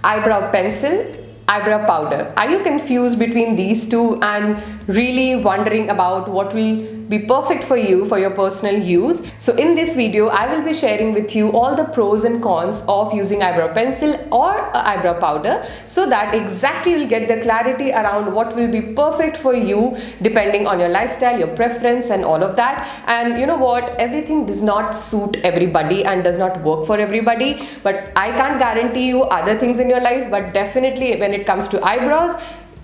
eyebrow pencil, eyebrow powder. Are you confused between these two and really wondering about what will be perfect for you for your personal use? So in this video, I will be sharing with you all the pros and cons of using eyebrow pencil or eyebrow powder, so that exactly you'll get the clarity around what will be perfect for you depending on your lifestyle, your preference and all of that. And you know what, everything does not suit everybody and does not work for everybody, but I can't guarantee you other things in your life, but definitely when it comes to eyebrows,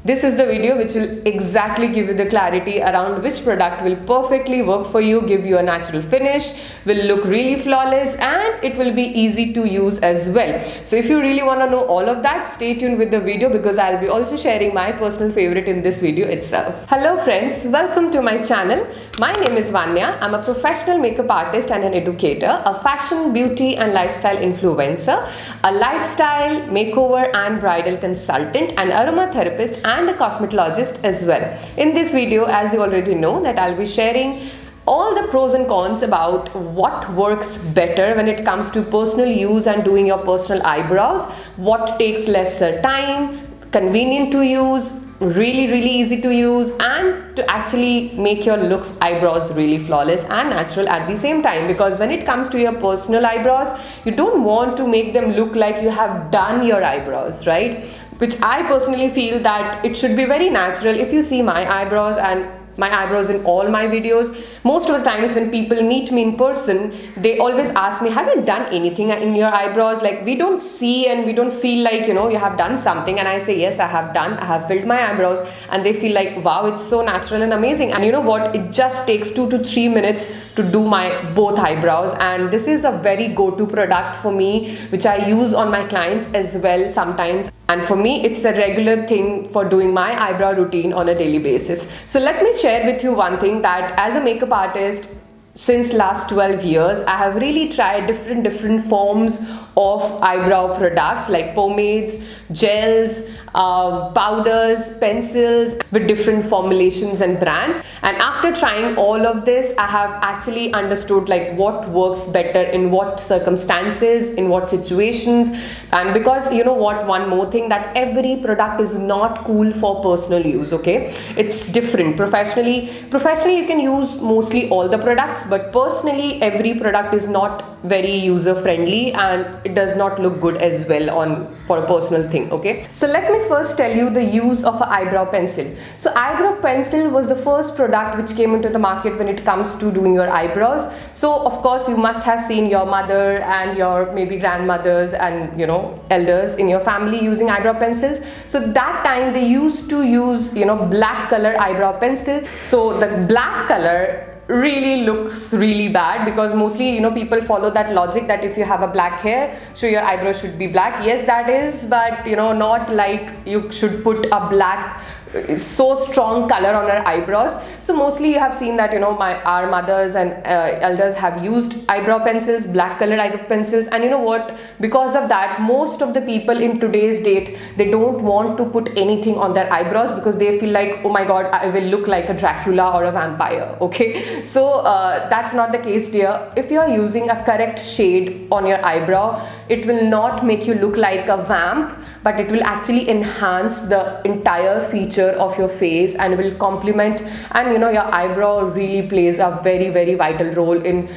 this is the video which will exactly give you the clarity around which product will perfectly work for you, give you a natural finish, will look really flawless, and it will be easy to use as well. So if you really want to know all of that, stay tuned with the video because I'll be also sharing my personal favorite in this video itself. Hello friends, welcome to my channel. My name is Vanya. I'm a professional makeup artist and an educator, a fashion, beauty and lifestyle influencer, a lifestyle, makeover and bridal consultant, an aromatherapist and a cosmetologist as well. In this video, as you already know, that I'll be sharing all the pros and cons about what works better when it comes to personal use and doing your personal eyebrows, what takes lesser time, convenient to use, really easy to use, and to actually make your looks eyebrows really flawless and natural at the same time. Because when it comes to your personal eyebrows, you don't want to make them look like you have done your eyebrows, right? Which I personally feel that it should be very natural. If you see my eyebrows and my eyebrows in all my videos, most of the times when people meet me in person, they always ask me, have you done anything in your eyebrows? Like, we don't see and we don't feel like, you know, you have done something. And I say, yes, I have done. I have filled my eyebrows, and they feel like, wow, it's so natural and amazing. And you know what? It just takes 2 to 3 minutes to do my both eyebrows. And this is a very go-to product for me, which I use on my clients as well sometimes. And for me, it's a regular thing for doing my eyebrow routine on a daily basis. So let me share with you one thing, that as a makeup artist, since last 12 years, I have really tried different forms of eyebrow products like pomades, gels, powders, pencils with different formulations and brands. And after trying all of this, I have actually understood like what works better in what circumstances, in what situations. And because you know what, one more thing, that every product is not cool for personal use, okay? It's different. Professionally you can use mostly all the products, but personally every product is not very user friendly and it does not look good as well for a personal thing, okay? So let me first tell you the use of an eyebrow pencil. So eyebrow pencil was the first product which came into the market when it comes to doing your eyebrows. So of course you must have seen your mother and your maybe grandmothers and you know elders in your family using eyebrow pencils. So that time they used to use, you know, black color eyebrow pencil. So the black color really looks really bad, because mostly, you know, people follow that logic that if you have a black hair, so your eyebrows should be black. Yes, that is, but you know, not like you should put a black so strong color on our eyebrows. So mostly you have seen that, you know, our mothers and elders have used eyebrow pencils, black colored eyebrow pencils. And you know what, because of that, most of the people in today's date, they don't want to put anything on their eyebrows because they feel like, oh my god, I will look like a Dracula or a vampire, okay? So that's not the case, dear. If you are using a correct shade on your eyebrow, it will not make you look like a vamp, but it will actually enhance the entire feature of your face and will complement. And you know, your eyebrow really plays a very vital role in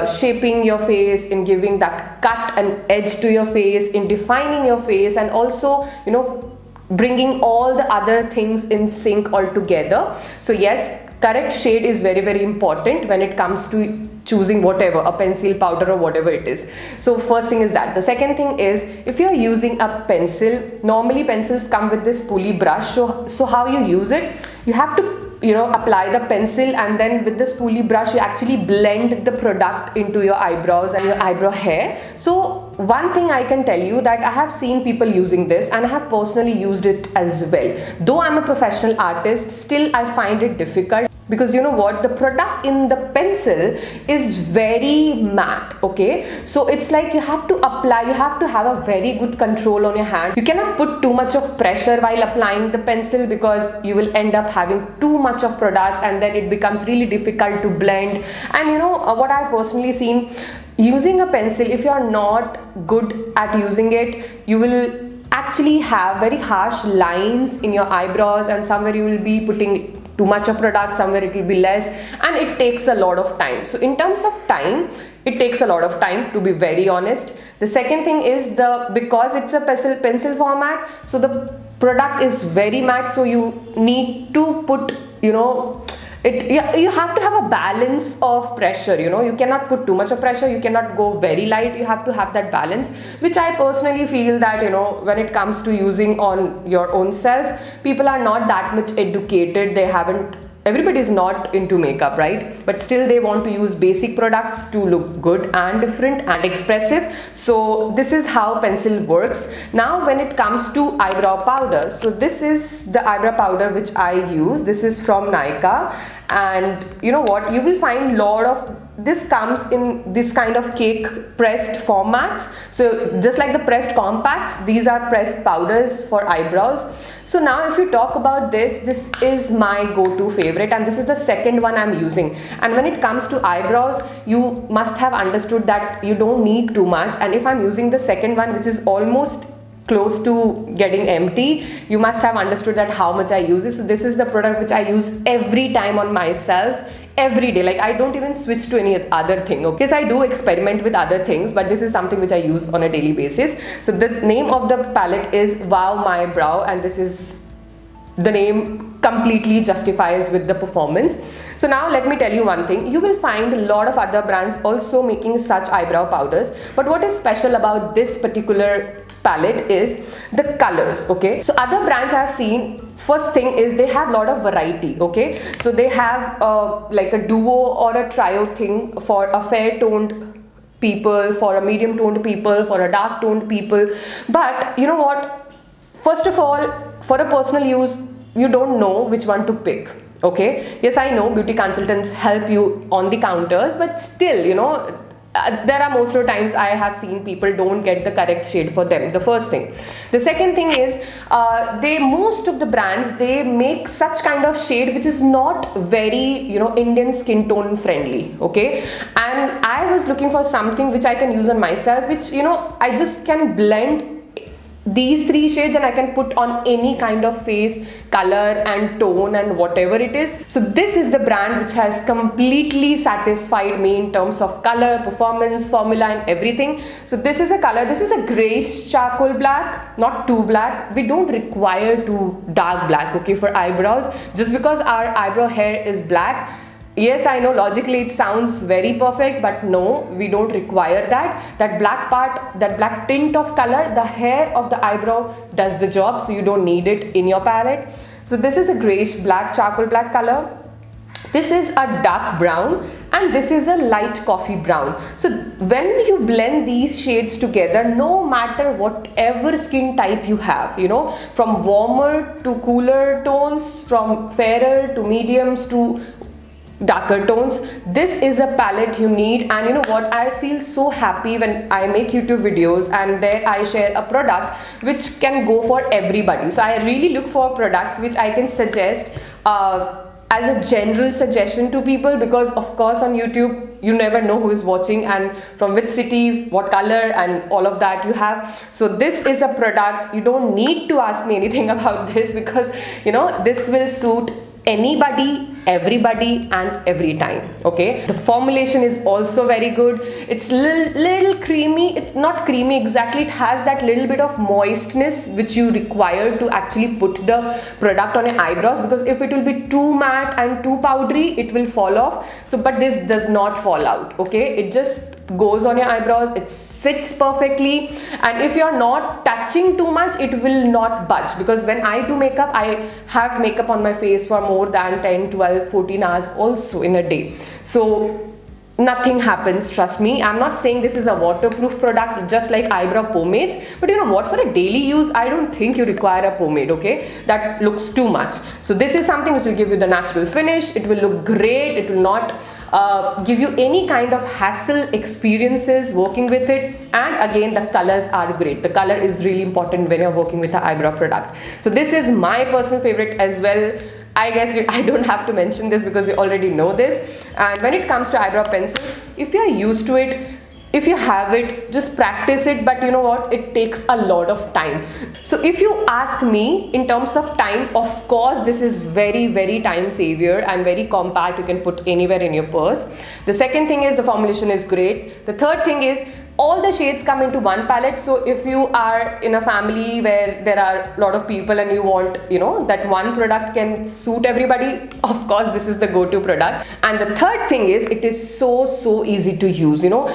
shaping your face, in giving that cut and edge to your face, in defining your face, and also, you know, bringing all the other things in sync all together. So yes, correct shade is very important when it comes to choosing whatever, a pencil, powder or whatever it is. So first thing is that. The second thing is, if you're using a pencil, normally pencils come with this spoolie brush. So how you use it, you have to, you know, apply the pencil, and then with the spoolie brush you actually blend the product into your eyebrows and your eyebrow hair. So one thing I can tell you, that I have seen people using this and I have personally used it as well. Though I'm a professional artist, still I find it difficult, because you know what, the product in the pencil is very matte, okay? So it's like you have to apply, you have to have a very good control on your hand. You cannot put too much of pressure while applying the pencil, because you will end up having too much of product and then it becomes really difficult to blend. And you know what I've personally seen, using a pencil, if you are not good at using it, you will actually have very harsh lines in your eyebrows, and somewhere you will be putting too much of product, somewhere it will be less, and it takes a lot of time. So in terms of time, it takes a lot of time, to be very honest. The second thing is because it's a pencil format, so the product is very matte, so you need to put, you have to have a balance of pressure. You cannot put too much of pressure, you cannot go very light, you have to have that balance, which I personally feel that when it comes to using on your own self, people are not that much educated. Everybody is not into makeup, right? But still they want to use basic products to look good and different and expressive. So this is how pencil works. Now when it comes to eyebrow powder, so this is the eyebrow powder which I use. This is from Nykaa, and you know what, you will find lot of this comes in this kind of cake pressed formats. So just like the pressed compacts, these are pressed powders for eyebrows. So now if you talk about this is my go-to favorite, and this is the second one I'm using. And when it comes to eyebrows, you must have understood that you don't need too much, and if I'm using the second one, which is almost close to getting empty, you must have understood that how much I use this. So this is the product which I use every time on myself, every day. Like I don't even switch to any other thing. Okay, yes, I do experiment with other things, but this is something which I use on a daily basis. So the name of the palette is Wow My Brow, and this is the name completely justifies with the performance. So now let me tell you one thing, you will find a lot of other brands also making such eyebrow powders, but what is special about this particular palette is the colors. Okay, so other brands I have seen, first thing is they have a lot of variety. Okay, so they have like a duo or a trio thing for a fair toned people, for a medium toned people, for a dark toned people. But you know what, first of all, for a personal use, you don't know which one to pick. Okay, yes, I know beauty consultants help you on the counters, but still, there are most of the times I have seen people don't get the correct shade for them. The first thing. The second thing is most of the brands, they make such kind of shade which is not very Indian skin tone friendly. Okay, and I was looking for something which I can use on myself, which I just can blend these three shades and I can put on any kind of face color and tone and whatever it is. So this is the brand which has completely satisfied me in terms of color, performance, formula and everything. So this is a color, this is a grayish charcoal black, not too black. We don't require too dark black, okay, for eyebrows, just because our eyebrow hair is black. Yes, I know logically it sounds very perfect, but no, we don't require that. That black part, that black tint of color, the hair of the eyebrow does the job, so you don't need it in your palette. So this is a grayish black, charcoal black color. This is a dark brown, and this is a light coffee brown. So when you blend these shades together, no matter whatever skin type you have, from warmer to cooler tones, from fairer to mediums to darker tones, this is a palette you need. And you know what, I feel so happy when I make YouTube videos and there I share a product which can go for everybody. So I really look for products which I can suggest as a general suggestion to people, because of course on YouTube you never know who is watching and from which city, what color and all of that you have. So this is a product, you don't need to ask me anything about this, because this will suit anybody, everybody and every time. Okay, the formulation is also very good. It's little creamy. It's not creamy exactly, it has that little bit of moistness which you require to actually put the product on your eyebrows, because if it will be too matte and too powdery, it will fall off. So but this does not fall out. Okay, it just goes on your eyebrows, it sits perfectly, and if you're not touching too much, it will not budge. Because when I do makeup, I have makeup on my face for more than 10, 12, 14 hours also in a day. So nothing happens, trust me. I'm not saying this is a waterproof product just like eyebrow pomades, but you know what, for a daily use, I don't think you require a pomade, okay, that looks too much. So this is something which will give you the natural finish, it will look great, it will not give you any kind of hassle experiences working with it. And again, the colors are great. The color is really important when you're working with an eyebrow product. So this is my personal favorite as well. I guess I don't have to mention this because you already know this. And when it comes to eyebrow pencils, if you're used to it, if you have it, just practice it, but you know what, it takes a lot of time. So if you ask me in terms of time, of course this is very time savior and very compact. You can put anywhere in your purse. The second thing is the formulation is great. The third thing is all the shades come into one palette. So if you are in a family where there are a lot of people and you want, you know, that one product can suit everybody, of course this is the go-to product. And the third thing is it is so easy to use. You know,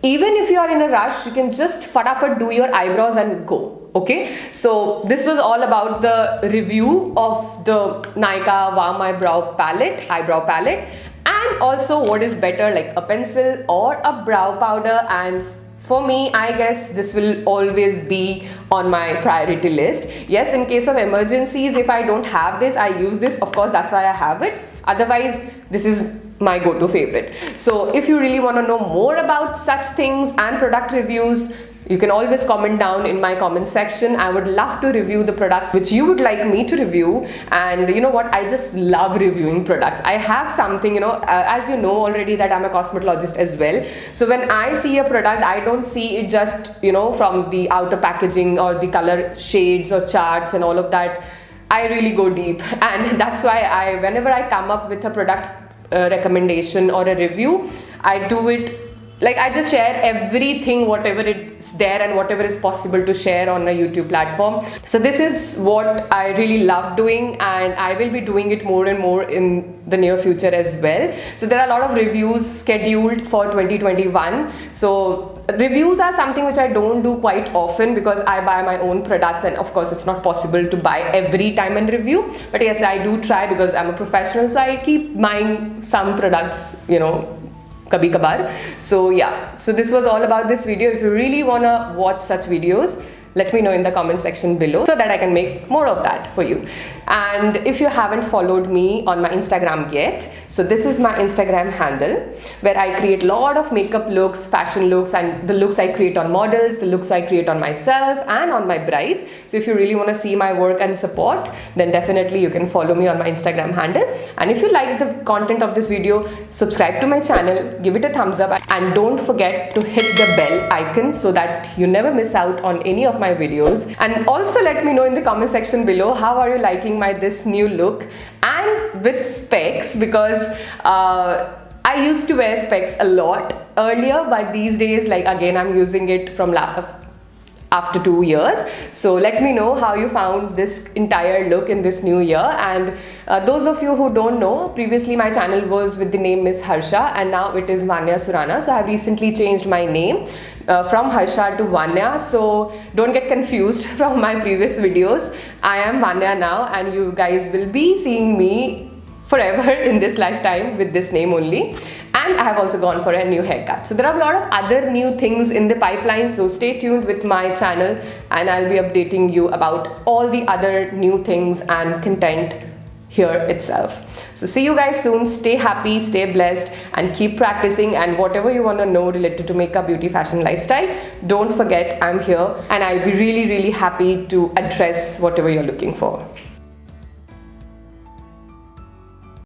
even if you are in a rush, you can just fatafat do your eyebrows and go. Okay, so this was all about the review of the Nykaa Wow My Brow palette, eyebrow palette, and also what is better, like a pencil or a brow powder. And for me, I guess this will always be on my priority list. Yes, in case of emergencies, if I don't have this, I use this. Of course, that's why I have it. Otherwise, this is my go-to favorite. So if you really want to know more about such things and product reviews, you can always comment down in my comment section. I would love to review the products which you would like me to review. And you know what, I just love reviewing products. I have something, you know, as you know already, that I'm a cosmetologist as well. So when I see a product, I don't see it just, you know, from the outer packaging or the color shades or charts and all of that. I really go deep, and that's why whenever I come up with a product recommendation or a review, I do it like I just share everything, whatever is there and whatever is possible to share on a YouTube platform. So this is what I really love doing, and I will be doing it more and more in the near future as well. So there are a lot of reviews scheduled for 2021. So reviews are something which I don't do quite often because I buy my own products, and of course it's not possible to buy every time and review. But yes, I do try because I'm a professional, so I keep buying some products, you know, kabhi kabar. So yeah, so this was all about this video. If you really wanna watch such videos, let me know in the comment section below so that I can make more of that for you. And if you haven't followed me on my Instagram yet, so this is my Instagram handle where I create a lot of makeup looks, fashion looks, and the looks I create on models, the looks I create on myself and on my brides. So if you really want to see my work and support, then definitely you can follow me on my Instagram handle. And if you like the content of this video, subscribe to my channel, give it a thumbs up, and don't forget to hit the bell icon so that you never miss out on any of my videos. And also let me know in the comment section below, how are you liking this new look and with specs, because I used to wear specs a lot earlier, but these days, like, again, I'm using it from after 2 years. So let me know how you found this entire look in this new year. And those of you who don't know, previously my channel was with the name Miss Harsha, and now it is Vanya Surana. So I have recently changed my name from Harsha to Vanya, so don't get confused from my previous videos. I am Vanya now, and you guys will be seeing me forever in this lifetime with this name only. And I have also gone for a new haircut. So there are a lot of other new things in the pipeline, so stay tuned with my channel and I'll be updating you about all the other new things and content here itself. So see you guys soon. Stay happy, stay blessed, and keep practicing. And whatever you want to know related to makeup, beauty, fashion, lifestyle, don't forget I'm here, and I'll be really happy to address whatever you're looking for.